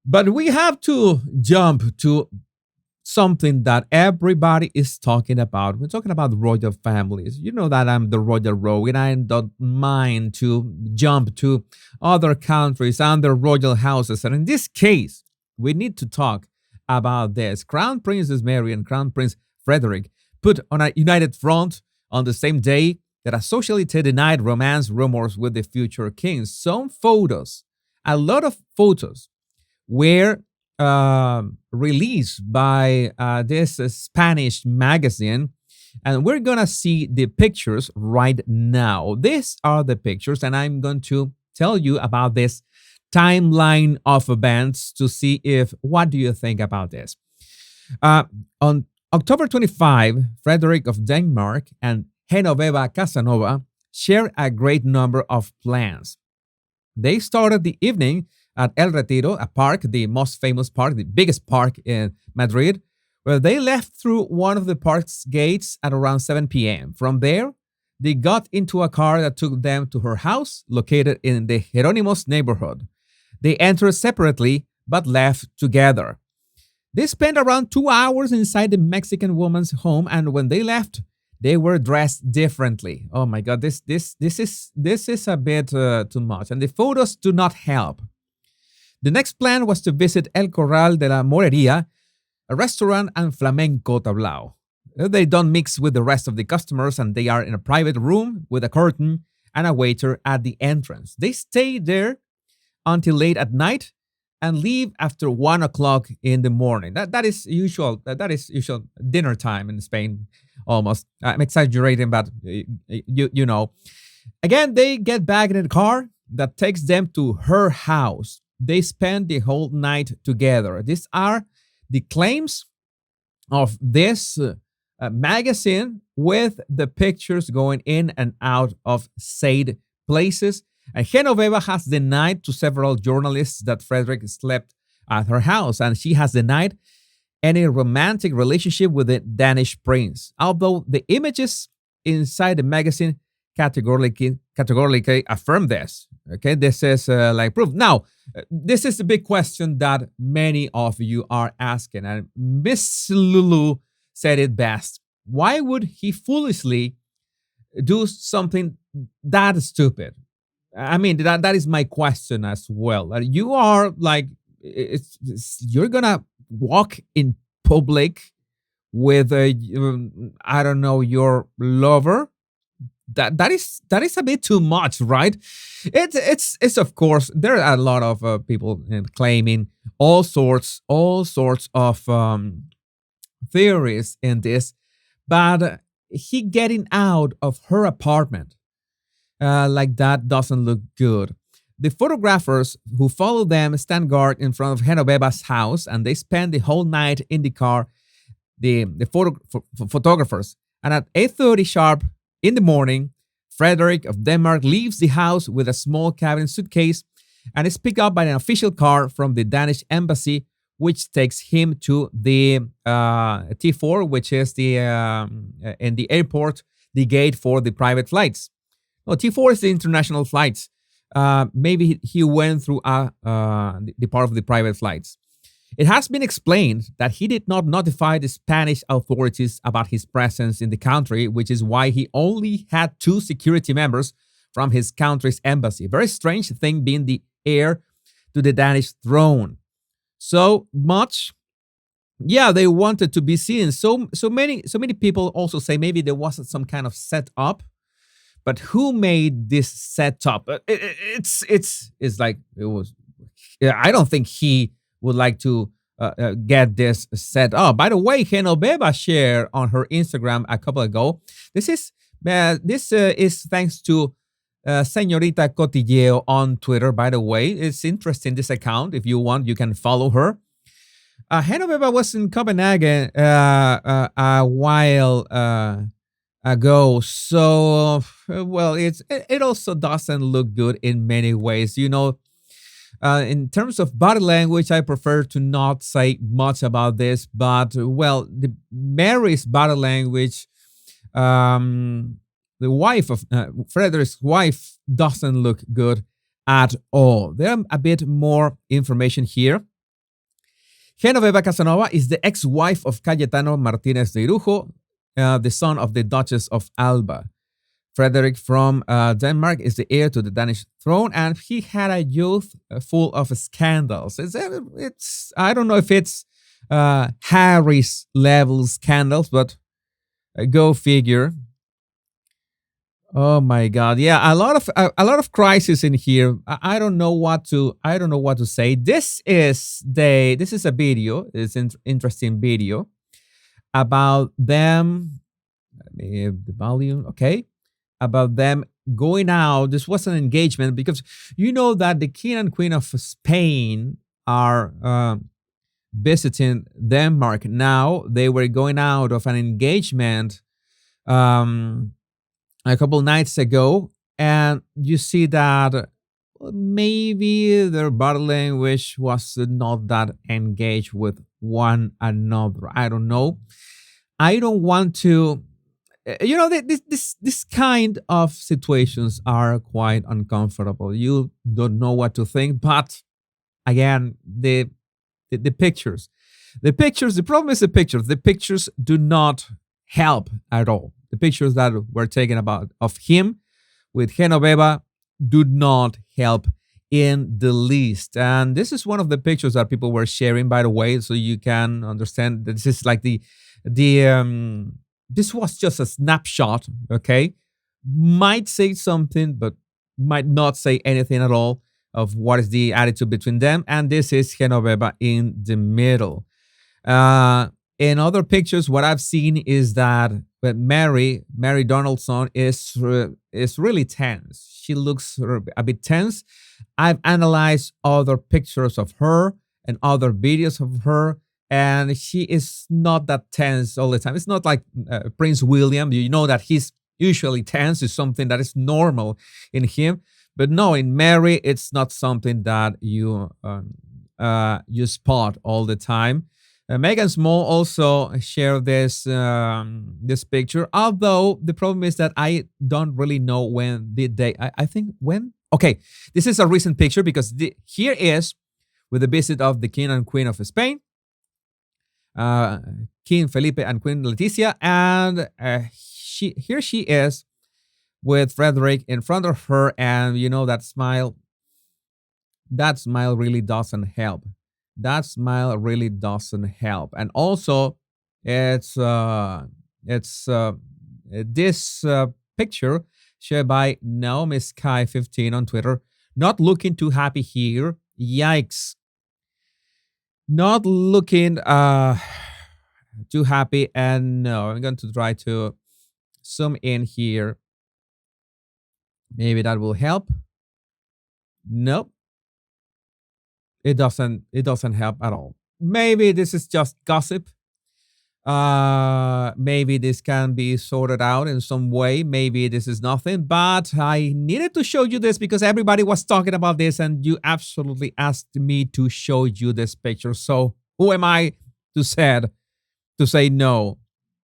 But we have to jump to something that everybody is talking about. We're talking about royal families. You know that I'm the royal rogue and I don't mind to jump to other countries and their royal houses. And in this case, we need to talk about this. Crown Princess Mary and Crown Prince Frederick put on a united front on the same day that associated denied romance rumors with the future king. Some photos, a lot of photos were released by this Spanish magazine. And we're going to see the pictures right now. These are the pictures, and I'm going to tell you about this timeline of events to see if what do you think about this. On October 25, Frederik of Denmark and Genoveva Casanova share a great number of plans. They started the evening at El Retiro, a park, the most famous park, the biggest park in Madrid, where they left through one of the park's gates at around 7 p.m. From there, they got into a car that took them to her house, located in the Jerónimos neighborhood. They entered separately but left together. They spent around 2 hours inside the Mexican woman's home, and when they left, they were dressed differently. Oh my God, this is a bit too much, and the photos do not help. The next plan was to visit El Corral de la Morería, a restaurant and flamenco tablao. They don't mix with the rest of the customers and they are in a private room with a curtain and a waiter at the entrance. They stay there until late at night and leave after 1 o'clock in the morning. That is usual. That is usual dinner time in Spain. Almost. I'm exaggerating, but you know. Again, they get back in the car that takes them to her house. They spend the whole night together. These are the claims of this magazine with the pictures going in and out of said places. And Genoveva has denied to several journalists that Frederick slept at her house, and she has denied any romantic relationship with the Danish prince, although the images inside the magazine categorically affirm this. Okay, this is like proof. Now, this is the big question that many of you are asking, and Miss Lulu said it best. Why would he foolishly do something that stupid? I mean, that is my question as well. You are like, you're gonna walk in public with I don't know, your lover. That is a bit too much, right? It's of course there are a lot of people claiming all sorts of theories in this, but he getting out of her apartment like that doesn't look good. The photographers who follow them stand guard in front of Genoveva's house, and they spend the whole night in the car. The photographers, and at 8:30 sharp in the morning, Frederik of Denmark leaves the house with a small cabin suitcase and is picked up by an official car from the Danish embassy, which takes him to the T4, which is the in the airport, the gate for the private flights. No, T4 is the international flights. Maybe he went through the part of the private flights. It has been explained that he did not notify the Spanish authorities about his presence in the country, which is why he only had 2 security members from his country's embassy. Very strange thing being the heir to the Danish throne. So much, yeah, they wanted to be seen. So many people also say maybe there wasn't some kind of setup. But who made this setup? It's like it was. I don't think he would like to get this set up. By the way, Genoveva shared on her Instagram a couple ago. This is thanks to Señorita Cotilleo on Twitter. By the way, it's interesting, this account. If you want, you can follow her. Genoveva was in Copenhagen a while ago. So, well, it also doesn't look good in many ways. You know, in terms of body language, I prefer to not say much about this. But, well, the Mary's body language, the wife of Frederick's wife, doesn't look good at all. There are a bit more information here. Genoveva Casanova is the ex-wife of Cayetano Martinez de Irujo, the son of the Duchess of Alba. Frederik from Denmark is the heir to the Danish throne, and he had a youth full of scandals. It's I don't know if it's Harry's level scandals, but go figure. Oh my God! Yeah, a lot of crisis in here. I don't know what to say. This is a video. It's an interesting video about them. Let me have the volume. Okay, about them going out. This was an engagement because you know that the king and queen of Spain are visiting Denmark now. They were going out of an engagement um, a couple nights ago, and you see that maybe their body language was not that engaged with one another. I don't know. I don't want to. This kind of situations are quite uncomfortable. You don't know what to think, but again, the pictures, the problem is the pictures. The pictures do not help at all. The pictures that were taken about of him with Genoveva do not help in the least. And this is one of the pictures that people were sharing, by the way, so you can understand that this is like the this was just a snapshot, okay? Might say something, but might not say anything at all of what is the attitude between them. And this is Genoveva in the middle. In other pictures, what I've seen is that Mary Donaldson is really tense. She looks a bit tense. I've analyzed other pictures of her and other videos of her, and she is not that tense all the time. It's not like Prince William. You know that he's usually tense. Is something that is normal in him. But no, in Mary, it's not something that you spot all the time. Megan Small also shared this picture. Although the problem is that I don't really know when did they. I think when. Okay, this is a recent picture because here is with the visit of the King and Queen of Spain, King Felipe and Queen Leticia, and she is with Frederik in front of her, and you know that smile really doesn't help. That smile really doesn't help. And also, it's this picture shared by Naomi Sky 15 on Twitter. Not looking too happy here. Yikes. Not looking too happy. And no, I'm going to try to zoom in here. Maybe that will help. Nope. It doesn't help at all. Maybe this is just gossip. Maybe this can be sorted out in some way. Maybe this is nothing, but I needed to show you this because everybody was talking about this and you absolutely asked me to show you this picture. So who am I to say no?